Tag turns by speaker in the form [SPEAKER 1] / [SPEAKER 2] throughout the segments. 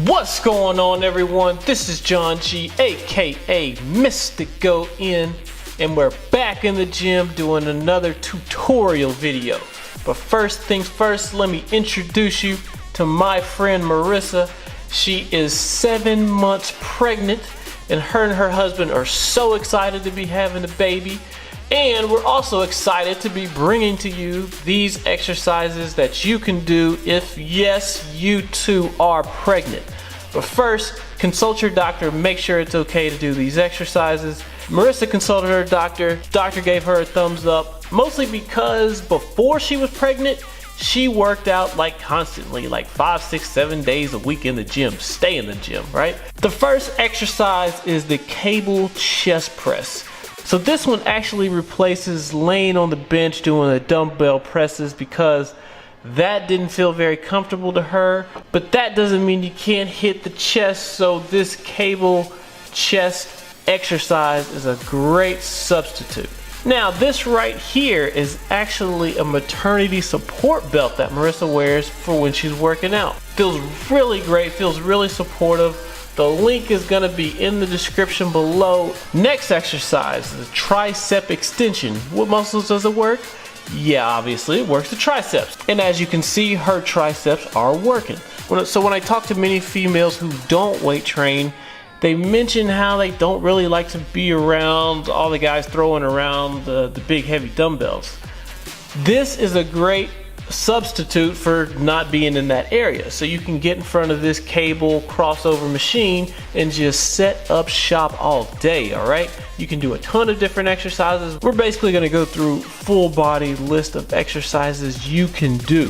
[SPEAKER 1] What's going on, everyone? This is John G, aka mr.go-in, and we're back in the gym doing another tutorial video. But first things first, let me introduce you to my friend Marissa. She is 7 months pregnant, and her husband are so excited to be having a baby. And we're also excited to be bringing to you these exercises that you can do if, yes, you too are pregnant. But first, consult your doctor, make sure it's okay to do these exercises. Marissa consulted her doctor. Doctor gave her a thumbs up, mostly because before she was pregnant, she worked out like constantly, like 5, 6, 7 days a week in the gym, stay in the gym, right? The first exercise is the cable chest press. So this one actually replaces laying on the bench doing the dumbbell presses because that didn't feel very comfortable to her. But that doesn't mean you can't hit the chest, so this cable chest exercise is a great substitute. Now this right here is actually a maternity support belt that Marissa wears for when she's working out. Feels really great, feels really supportive. The link is going to be in the description below. Next exercise is the tricep extension. What muscles does it work? Yeah, obviously it works the triceps. And as you can see, her triceps are working. So when I talk to many females who don't weight train, they mention how they don't really like to be around all the guys throwing around the big heavy dumbbells. This is a great substitute for not being in that area. So you can get in front of this cable crossover machine and just set up shop all day, all right? You can do a ton of different exercises. We're basically gonna go through full body list of exercises you can do.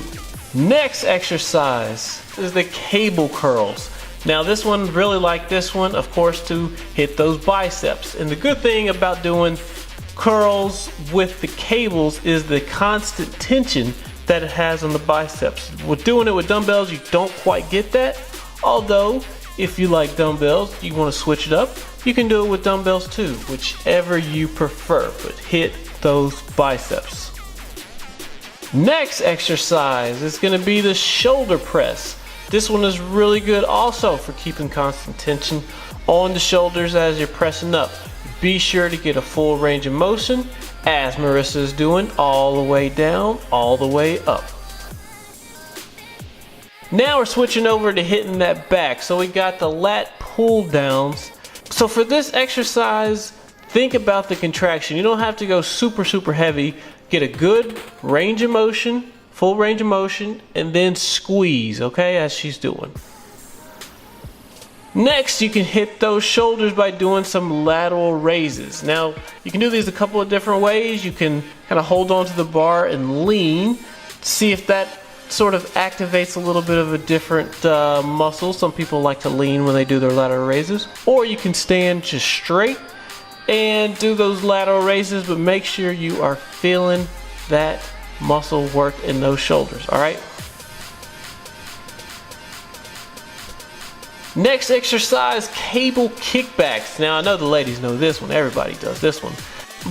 [SPEAKER 1] Next exercise is the cable curls. Now this one, really like this one, of course, to hit those biceps. And the good thing about doing curls with the cables is the constant tension that it has on the biceps. With doing it with dumbbells, you don't quite get that. Although, if you like dumbbells, you want to switch it up, you can do it with dumbbells too, whichever you prefer, but hit those biceps. Next exercise is going to be the shoulder press. This one is really good also for keeping constant tension on the shoulders as you're pressing up. Be sure to get a full range of motion, as Marissa is doing, all the way down, all the way up. Now we're switching over to hitting that back. So we got the lat pull-downs. So for this exercise, think about the contraction. You don't have to go super heavy. Get a good range of motion, full range of motion, and then squeeze, okay, as she's doing. Next, you can hit those shoulders by doing some lateral raises. Now, you can do these a couple of different ways. You can kind of hold on to the bar and lean. See if that sort of activates a little bit of a different muscle. Some people like to lean when they do their lateral raises. Or you can stand just straight and do those lateral raises, but make sure you are feeling that muscle work in those shoulders, all right? Next exercise, cable kickbacks. Now I know the ladies know this one, everybody does this one.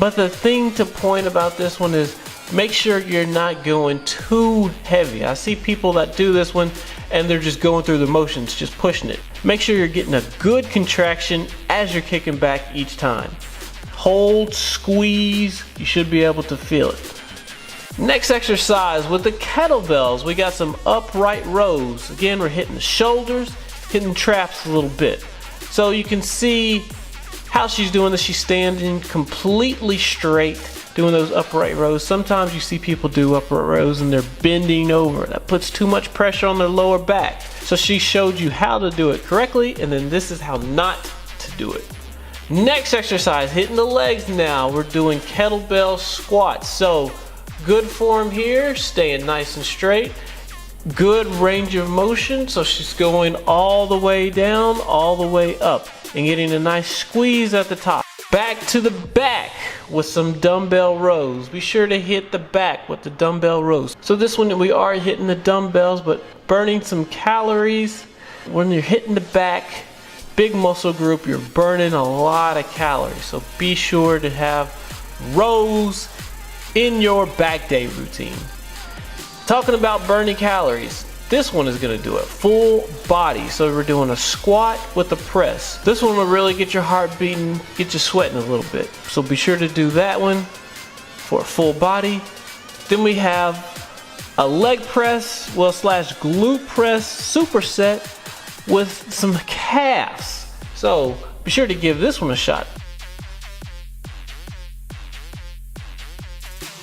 [SPEAKER 1] But the thing to point about this one is make sure you're not going too heavy. I see people that do this one and they're just going through the motions, just pushing it. Make sure you're getting a good contraction as you're kicking back each time. Hold, squeeze, you should be able to feel it. Next exercise with the kettlebells, we got some upright rows. Again, we're hitting the shoulders, hitting traps a little bit. So you can see how she's doing this. She's standing completely straight, doing those upright rows. Sometimes you see people do upright rows and they're bending over. That puts too much pressure on their lower back. So she showed you how to do it correctly, and then this is how not to do it. Next exercise, hitting the legs now. We're doing kettlebell squats. So good form here, staying nice and straight. Good range of motion, so she's going all the way down, all the way up, and getting a nice squeeze at the top. Back to the back with some dumbbell rows. Be sure to hit the back with the dumbbell rows. So this one we are hitting the dumbbells, but burning some calories. When you're hitting the back, big muscle group, you're burning a lot of calories. So be sure to have rows in your back day routine. Talking about burning calories, This one is gonna do it full body. So we're doing a squat with a press. This one will really get your heart beating, get you sweating a little bit. So be sure to do that one for a full body. Then we have a leg press, well, slash glute press superset with some calves. So be sure to give this one a shot.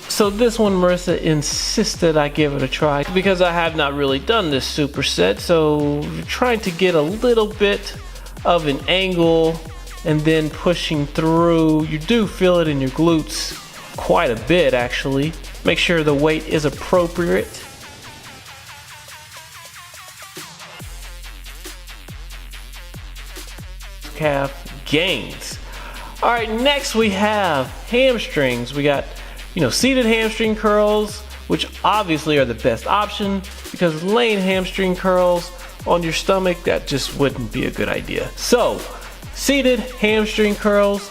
[SPEAKER 1] So this one, Marissa insisted I give it a try because I have not really done this superset. So trying to get a little bit of an angle and then pushing through. You do feel it in your glutes quite a bit actually. Make sure the weight is appropriate. Calf gains. All right, next we have hamstrings. We got, seated hamstring curls, which obviously are the best option because laying hamstring curls on your stomach, that just wouldn't be a good idea. So, seated hamstring curls,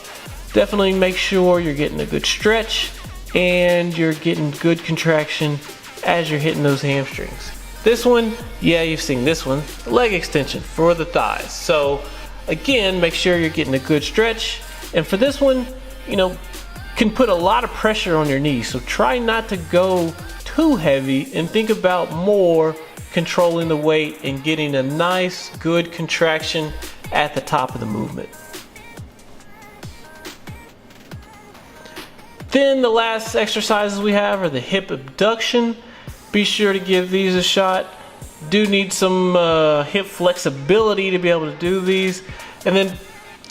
[SPEAKER 1] definitely make sure you're getting a good stretch and you're getting good contraction as you're hitting those hamstrings. This one, yeah, you've seen this one, leg extension for the thighs. So, again, make sure you're getting a good stretch. And for this one, can put a lot of pressure on your knees. So try not to go too heavy and think about more controlling the weight and getting a nice, good contraction at the top of the movement. Then the last exercises we have are the hip abduction. Be sure to give these a shot. Do need some hip flexibility to be able to do these. And then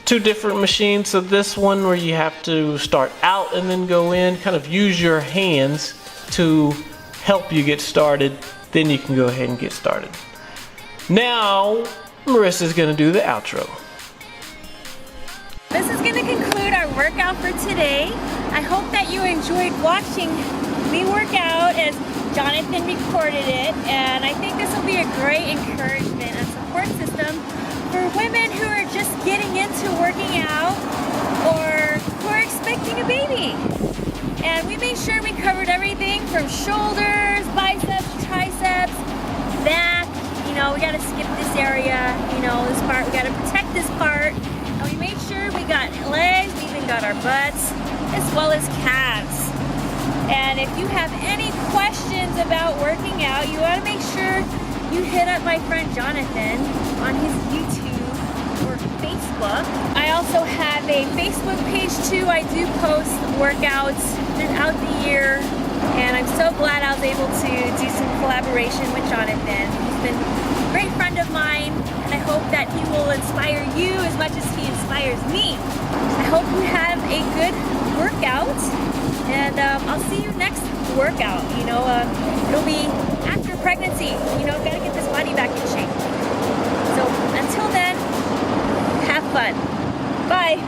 [SPEAKER 1] two different machines. So this one where you have to start out and then go in, kind of use your hands to help you get started. Then you can go ahead and get started. Now, Marissa's gonna do the outro.
[SPEAKER 2] This is gonna conclude our workout for today. I hope that you enjoyed watching me work out as Jonathan recorded it, and I think this will be a great encouragement and support system for women who are just getting into working out or who are expecting a baby. And we made sure we covered everything from shoulders, biceps, triceps, back. We gotta skip this area, this part, we gotta protect this part. And we made sure we got legs, we even got our butts, as well as calves. And if you have any questions about working out, you gotta make sure you hit up my friend Jonathan on his YouTube or Facebook. I also have a Facebook page too. I do post workouts throughout the year, and I'm so glad I was able to do some collaboration with Jonathan. He's been a great friend of mine, and I hope that he will inspire you as much as he inspires me. I hope you have a good workout, and I'll see you next workout. It'll be after pregnancy. Gotta get this body back in shape. So until then, have fun. Bye.